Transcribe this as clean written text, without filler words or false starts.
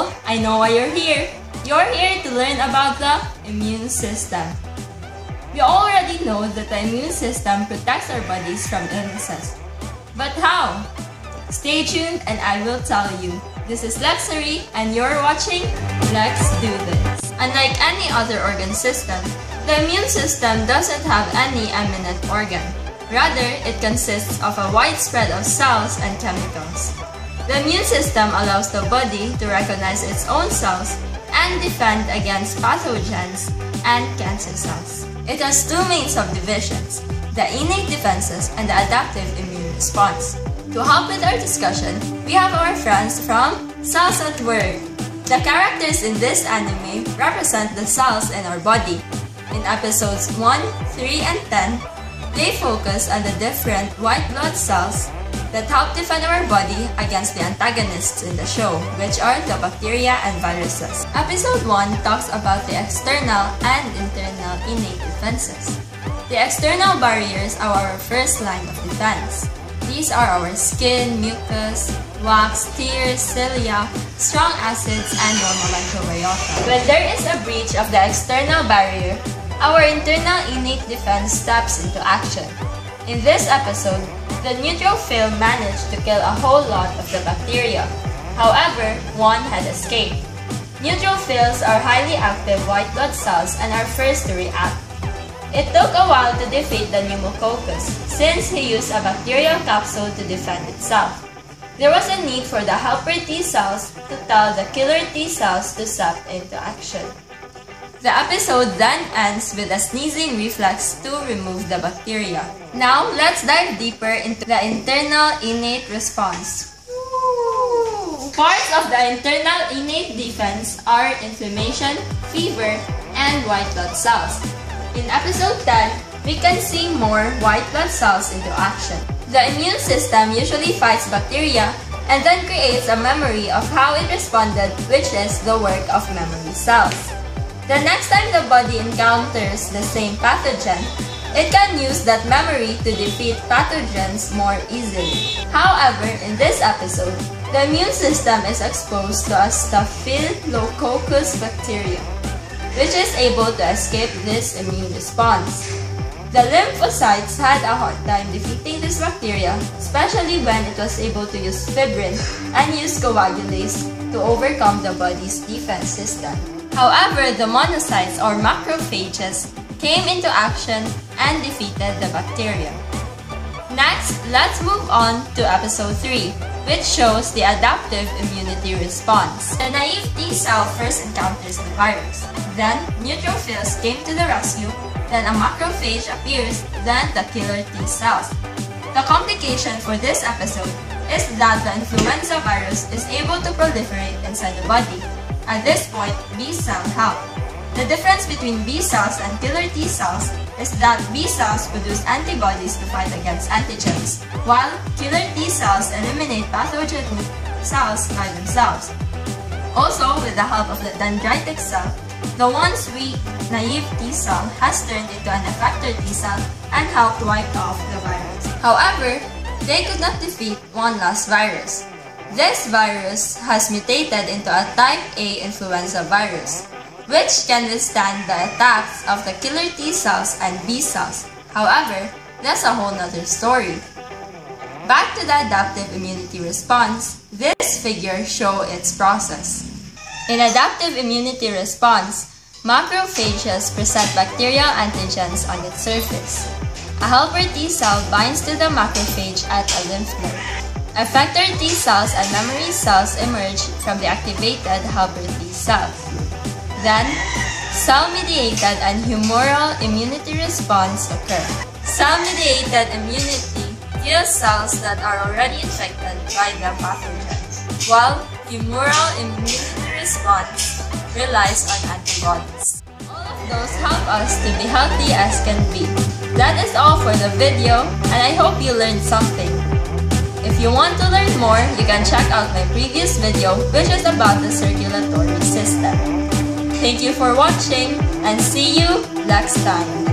So, I know why you're here. You're here to learn about the immune system. We already know that the immune system protects our bodies from illnesses. But how? Stay tuned and I will tell you. This is Lecxery and you're watching Let's Do This. Unlike any other organ system, the immune system doesn't have any eminent organ. Rather, it consists of a wide spread of cells and chemicals. The immune system allows the body to recognize its own cells and defend against pathogens and cancer cells. It has two main subdivisions, the innate defenses and the adaptive immune response. To help with our discussion, we have our friends from Cells at Work. The characters in this anime represent the cells in our body. In episodes 1, 3, and 10, they focus on the different white blood cells that help defend our body against the antagonists in the show, which are the bacteria and viruses. Episode 1 talks about the external and internal innate defenses. The external barriers are our first line of defense. These are our skin, mucus, wax, tears, cilia, strong acids, and normal microbiota. When there is a breach of the external barrier, our internal innate defense steps into action. In this episode, the neutrophil managed to kill a whole lot of the bacteria. However, one had escaped. Neutrophils are highly active white blood cells and are first to react. It took a while to defeat the pneumococcus, since he used a bacterial capsule to defend itself. There was a need for the helper T cells to tell the killer T cells to step into action. The episode then ends with a sneezing reflex to remove the bacteria. Now, let's dive deeper into the internal innate response. Parts of the internal innate defense are inflammation, fever, and white blood cells. In episode 10, we can see more white blood cells into action. The immune system usually fights bacteria and then creates a memory of how it responded, which is the work of memory cells. The next time the body encounters the same pathogen, it can use that memory to defeat pathogens more easily. However, in this episode, the immune system is exposed to a Staphylococcus bacteria, which is able to escape this immune response. The lymphocytes had a hard time defeating this bacteria, especially when it was able to use fibrin and use coagulase to overcome the body's defense system. However, the monocytes or macrophages came into action and defeated the bacteria. Next, let's move on to episode 3, which shows the adaptive immunity response. The naive T cell first encounters the virus. Then, neutrophils came to the rescue. Then a macrophage appears, then the killer T cells. The complication for this episode is that the influenza virus is able to proliferate inside the body. At this point, B cells help. The difference between B cells and killer T cells is that B cells produce antibodies to fight against antigens, while killer T cells eliminate pathogenic cells by themselves. Also, with the help of the dendritic cell, the once weak naive T cell has turned into an effector T cell and helped wipe off the virus. However, they could not defeat one last virus. This virus has mutated into a type A influenza virus, which can withstand the attacks of the killer T cells and B cells. However, that's a whole nother story. Back to the adaptive immunity response, this figure shows its process. In adaptive immunity response, macrophages present bacterial antigens on its surface. A helper T cell binds to the macrophage at a lymph node. Effector T cells and memory cells emerge from the activated helper T cells. Then, cell-mediated and humoral immunity response occur. Cell-mediated immunity kills cells that are already infected by the pathogens, while humoral immunity response relies on antibodies. All of those help us to be healthy as can be. That is all for the video, and I hope you learned something. If you want to learn more, you can check out my previous video, which is about the circulatory system. Thank you for watching, and see you next time.